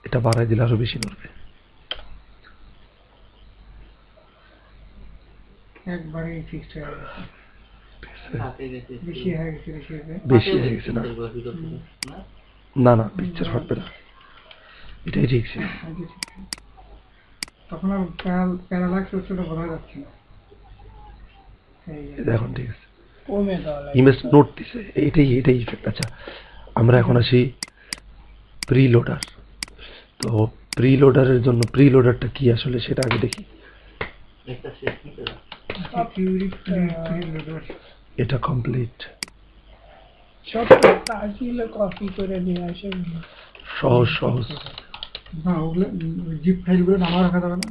এটা বাড়াই দিলে আরো বেশি নড়বে। একবারে ফিক্সড হয়ে গেছে, বেশি হয়ে গেছে না? না না, পিকচার ফাটবে না, এটাই ঠিক ছিল। তখন আর প্যারালাক্স ওটা বোঝা যাচ্ছে না। এখন ঠিক আছে, ইমেজ নোট দিছে, এটাই ইফেক্ট। আচ্ছা আমরা এখন আসি প্রিলোডার। তো প্রিলোডারের জন্য প্রিলোডারটা কি আসলে সেটা আগে দেখি। এটা কমপ্লিট, সব আসলে কপি করে নিয়ে আসে, সহজ। না ওগুলো জিপ ফাইলগুলো নামা রাখা যাবে না?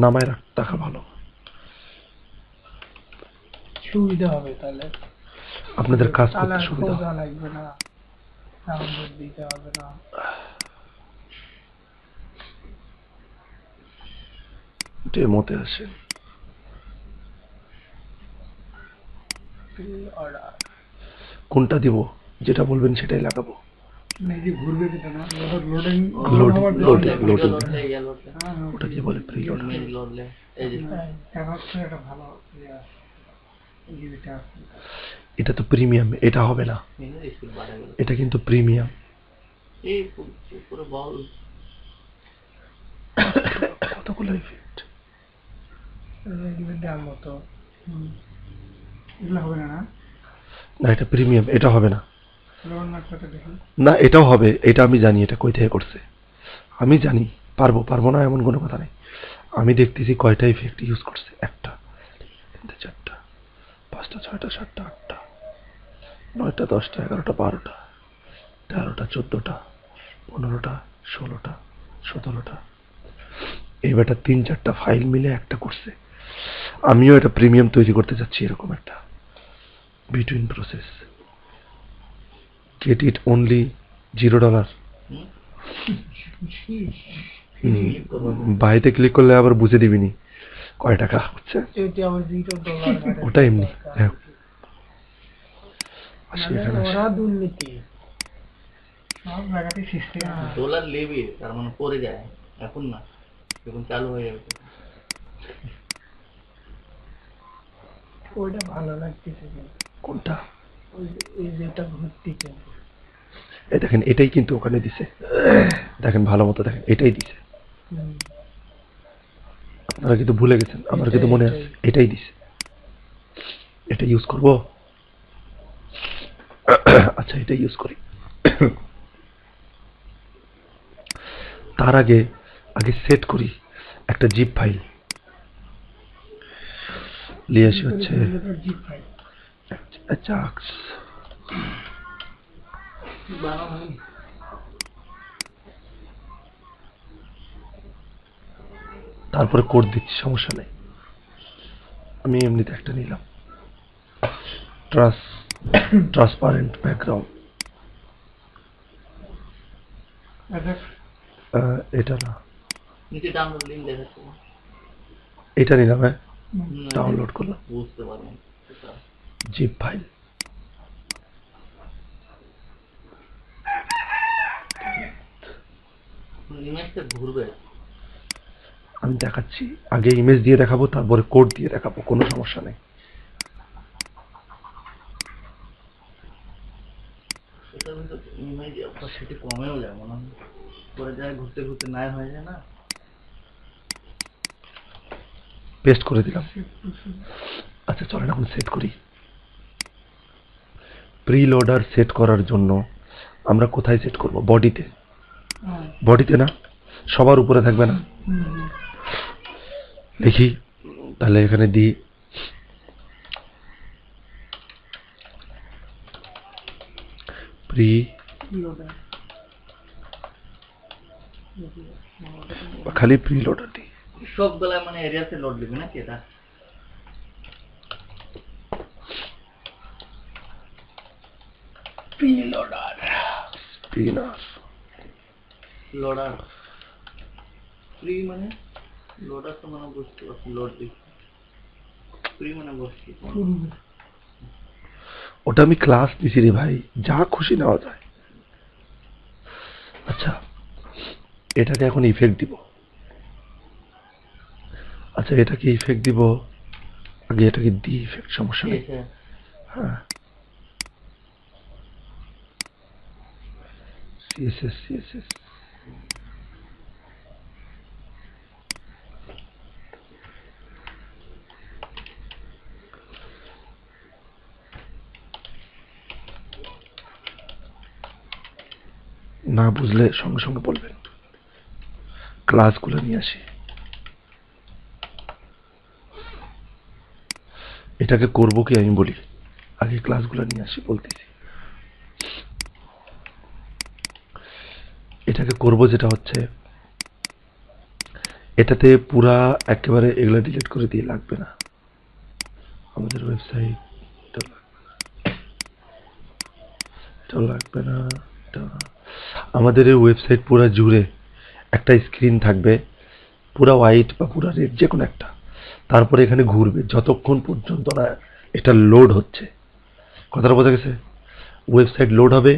নামায় রাখা ভালো, সুবিধা হবে। তাহলে আপনাদের কাজ করতে সুবিধা লাগবে না, ডাউনলোড দিতে হবে না। ডেমোতে আছে কোনটা দিব, যেটা বলবেন সেটাই লাগাবো। ঘুরবে যেটা না, লোডিং ওটা কি বলে প্রিলোডার। একটা ভালো এটা তো প্রিমিয়াম, এটা হবে না, এটা কিন্তু প্রিমিয়াম। কতগুলো ইফেক্ট মতো এগুলো হবে না? না এটা প্রিমিয়াম, এটা হবে না। দেখি না এটাও হবে, এটা আমি জানি, এটা কই থেকে করছে আমি জানি। পারবো না এমন কোনো কথা নেই। আমি দেখতেছি কয়টা ইফেক্ট ইউজ করছে, 1টা 3টা 4টা 5টা 6টা 7টা 8টা 9টা 10টা 11টা 12টা 13টা 14টা 15টা 16টা 17টা। এই বেটা 3-4টা ফাইল মিলে একটা করছে। আমিও এটা প্রিমিয়াম তৈরি করতে যাচ্ছি, এরকম একটা between process. Get it only $0। বাইরে ক্লিক করলে আবার বুঝে দিবিনি কয় টাকা হচ্ছে, ওটা এমনি। দুর্নীতি সব জায়গাতে সিস্টেম ডলার লেবে, তার মানে পরে যায় এখন না, যখন চালু হয়ে যাবে। ওইটা ভালো লাগতেছে। কোনটা? ওই যেটা ঘুরতেছে, এই দেখেন এটাই কিন্তু ওখানে দিছে, দেখেন ভালো মতো দেখেন, এটাই দিছে। আপনারা কিন্তু ভুলে গেছেন, আমার কিন্তু মনে আছে এটাই দিছে। এটা ইউজ করব, আচ্ছা এটা ইউজ করি। তার আগে সেট করি একটা জিপ ফাইল নিয়ে আসি, হচ্ছে জাক্স। তারপরে কোড দিচ্ছি, সমস্যা নেই। আমি এমনিতে একটা নিলাম, ট্রান্সপারেন্ট ব্যাকগ্রাউন্ড। এটা না, এটা নিলাম। হ্যাঁ ডাউনলোড করলাম, বুঝতে পারবেন জিপ ফাইল। ইমেজটা ঘুরবে। আমি দেখাচ্ছি, আগে ইমেজ দিয়ে দেখাবো, তারপরে কোড দিয়ে দেখাবো, কোনো সমস্যা নেই। সেটা কমেও যায় মনে হয়, পরে যায় ঘুরতে ঘুরতে নাই হয়ে যায় না। পেস্ট করে দিলাম। আচ্ছা চলেন এখন সেট করি। প্রিলোডার সেট করার জন্য আমরা কোথায় সেট করব? বডিতে না, সবার উপরে থাকবে না। দেখি তাহলে এখানে দিই খালি প্রিলোডার দিই। সবগুলা মানে এরিয়াতে লোড দিবে নাকি? এটা প্রিলোডার লোডার প্রি মানে লোডার তো মানে বুঝতে পারছি, লোড দিচ্ছি। প্রি মানে বসছি, ওটা আমি ক্লাস দিছি রে ভাই, যা খুশি নেওয়া যায়। আচ্ছা এটাকে এখন ইফেক্ট দিব। আচ্ছা এটাকে ইফেক্ট দিব, আগে এটাকে দি ইফেক্ট, সমস্যা নেই। ঠিক আছে হ্যাঁ সিএসএস না বুঝলে সঙ্গে সঙ্গে বলবেন। ক্লাসগুলো নিয়ে আসি। এটাকে করবো কি আমি বলি, আগে ক্লাসগুলো নিয়ে আসি বলতেছি। এটাকে করব যেটা হচ্ছে, এটাতে পুরা একেবারে এগুলো ডিলিট করে দিয়ে লাগবে না আমাদের ওয়েবসাইট, এটাও লাগবে না, আমাদের এই ওয়েবসাইট পুরা জুড়ে একটা স্ক্রিন থাকবে, পুরা হোয়াইট বা পুরা রেড যে কোনো একটা, তারপরে এখানে ঘুরবে যতক্ষণ পর্যন্ত না এটা লোড হচ্ছে। কথাটা বোঝা গেছে? ওয়েবসাইট লোড হবে,